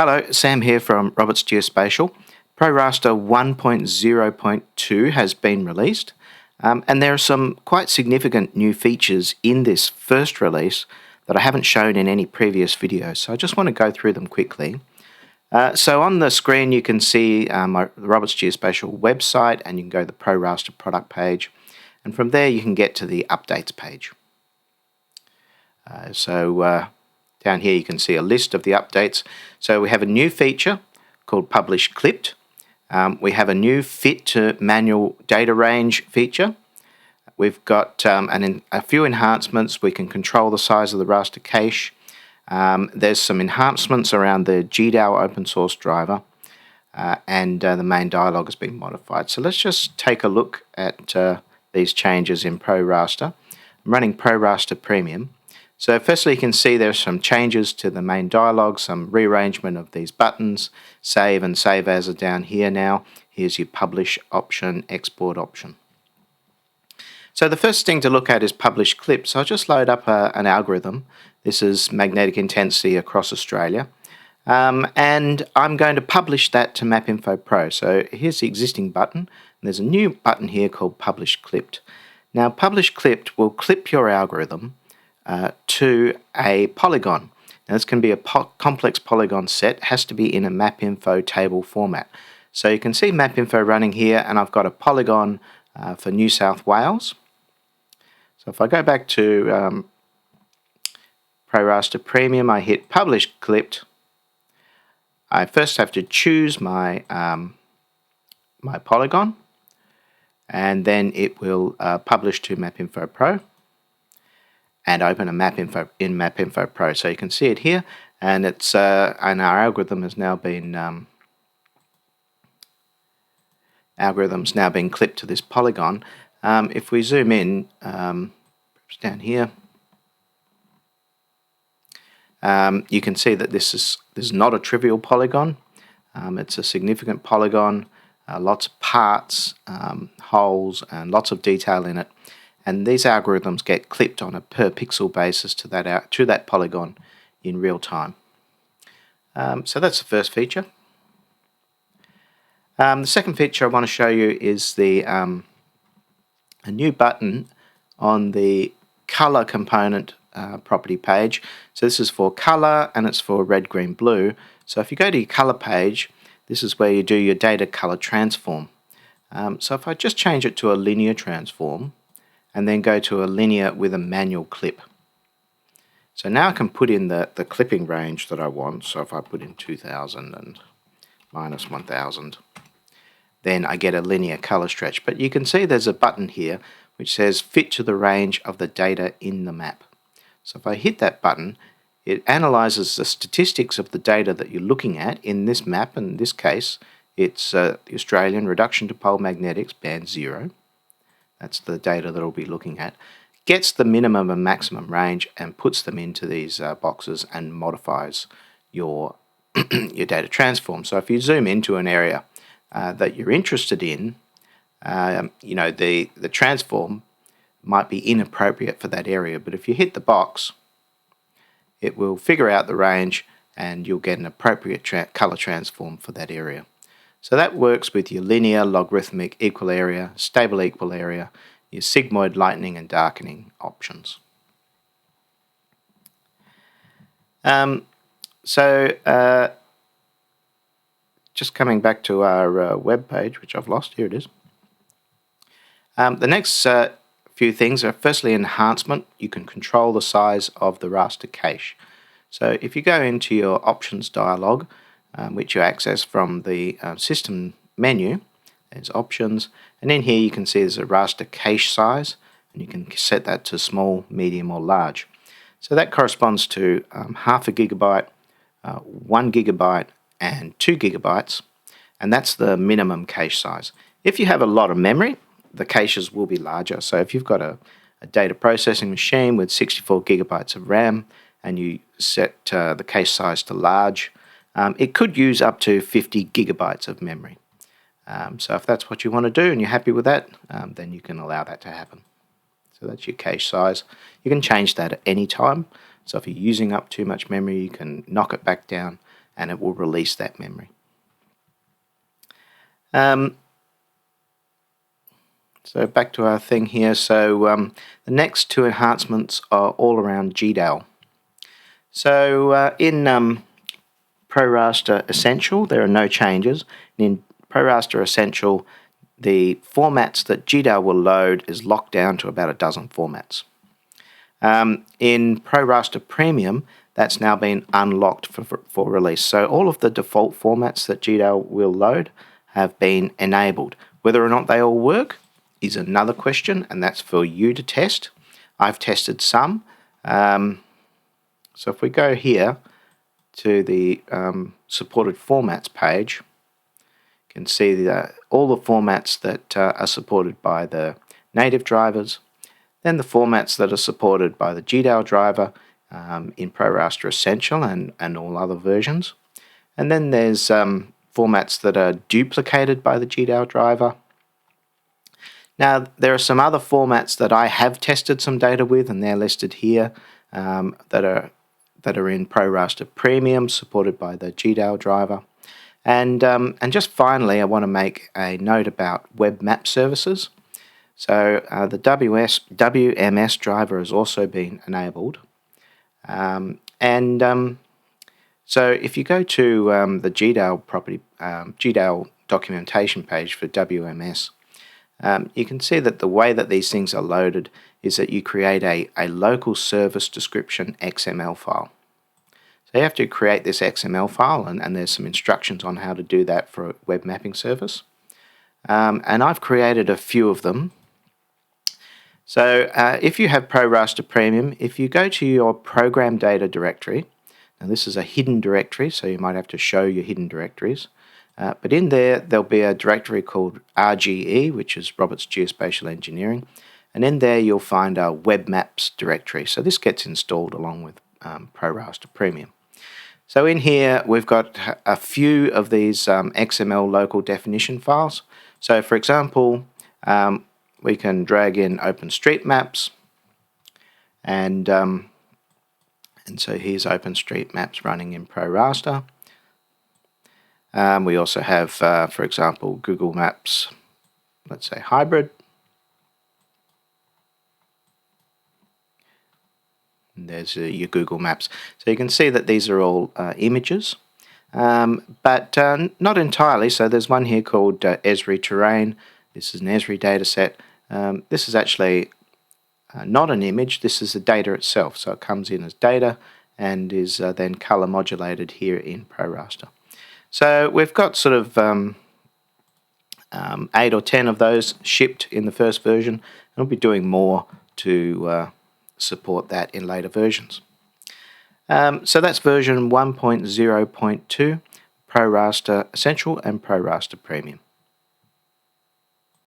Hello, Sam here from Roberts Geospatial. ProRaster 1.0.2 has been released, and there are some quite significant new features in this first release that I haven't shown in any previous videos, so I just want to go through them quickly. So on the screen you can see the Roberts Geospatial website, and you can go to the ProRaster product page, and from there you can get to the updates page. Down here you can see a list of the updates. So we have a new feature called Publish Clipped. We have a new fit to manual data range feature. We've got a few enhancements. We can control the size of the raster cache. There's some enhancements around the GDAL open source driver, and the main dialog has been modified. So let's just take a look at these changes in ProRaster. I'm running ProRaster Premium. So firstly, you can see there's some changes to the main dialog, some rearrangement of these buttons. Save and Save As are down here now. Here's your Publish option, Export option. So the first thing to look at is Publish Clips. So I'll just load up an algorithm. This is magnetic intensity across Australia. And I'm going to publish that to MapInfo Pro. So here's the existing button. And there's a new button here called Publish Clipped. Now Publish Clipped will clip your algorithm to a polygon. Now this can be a complex polygon set. It has to be in a MapInfo table format. So you can see MapInfo running here, and I've got a polygon for New South Wales. So if I go back to ProRaster Premium, I hit Publish Clipped. I first have to choose my my polygon, and then it will publish to MapInfo Pro and open a MapInfo Pro. So you can see it here, and it's and our algorithm has now been clipped to this polygon. If we zoom in, down here, you can see that this is not a trivial polygon. It's a significant polygon, lots of parts, holes, and lots of detail in it. And these algorithms get clipped on a per pixel basis to that polygon in real time. So that's the first feature. The second feature I want to show you is a new button on the color component property page. So this is for color, and it's for red, green, blue. So if you go to your color page, this is where you do your data color transform. So if I just change it to a linear transform, and then go to a linear with a manual clip. So now I can put in the clipping range that I want. So if I put in 2000 and minus 1000, then I get a linear color stretch. But you can see there's a button here which says fit to the range of the data in the map. So if I hit that button, it analyzes the statistics of the data that you're looking at in this map. In this case, it's the Australian reduction to pole magnetics band 0. That's the data that I'll be looking at. Gets the minimum and maximum range and puts them into these boxes and modifies your your data transform. So if you zoom into an area that you're interested in, the transform might be inappropriate for that area, but if you hit the box, it will figure out the range and you'll get an appropriate color transform for that area. So that works with your linear, logarithmic, equal area, stable equal area, your sigmoid lightening and darkening options. Just coming back to our web page, which I've lost, here it is. The next few things are firstly enhancement. You can control the size of the raster cache. So if you go into your options dialog, which you access from the system menu, there's options, and in here you can see there's a raster cache size, and you can set that to small, medium, or large. So that corresponds to half a gigabyte, 1 gigabyte, and 2 gigabytes, and that's the minimum cache size. If you have a lot of memory, the caches will be larger. So if you've got a data processing machine with 64 gigabytes of RAM and you set the cache size to large, it could use up to 50 gigabytes of memory. So if that's what you want to do and you're happy with that, then you can allow that to happen. So that's your cache size. You can change that at any time. So if you're using up too much memory, you can knock it back down and it will release that memory. So back to our thing here. So the next two enhancements are all around GDAL. So in ProRaster Essential, there are no changes. In ProRaster Essential, the formats that GDAL will load is locked down to about a dozen formats. In ProRaster Premium, that's now been unlocked for release. So all of the default formats that GDAL will load have been enabled. Whether or not they all work is another question, and that's for you to test. I've tested some. So if we go here to the supported formats page, you can see all the formats that are supported by the native drivers, then the formats that are supported by the GDAL driver in ProRaster Essential and all other versions. And then there's formats that are duplicated by the GDAL driver. Now, there are some other formats that I have tested some data with, and they're listed here, that are in ProRaster Premium, supported by the GDAL driver. And just finally, I want to make a note about web map services. So the WMS driver has also been enabled. So if you go to the GDAL documentation page for WMS, you can see that the way that these things are loaded is that you create a local service description XML file. So you have to create this XML file, and there's some instructions on how to do that for a web mapping service. And I've created a few of them. So if you have ProRaster Premium, if you go to your program data directory, now this is a hidden directory, so you might have to show your hidden directories. But in there'll be a directory called RGE, which is Roberts Geospatial Engineering. And in there, you'll find our Web Maps directory. So this gets installed along with ProRaster Premium. So in here, we've got a few of these XML local definition files. So for example, we can drag in OpenStreetMaps, and so here's OpenStreetMaps running in ProRaster. We also have, for example, Google Maps, let's say hybrid. And there's your Google Maps. So you can see that these are all images, but not entirely. So there's one here called Esri Terrain. This is an Esri dataset. This is actually not an image. This is the data itself. So it comes in as data and is then color modulated here in ProRaster. So we've got sort of 8 or 10 of those shipped in the first version, and we'll be doing more to support that in later versions. So that's version 1.0.2, ProRaster Essential and ProRaster Premium.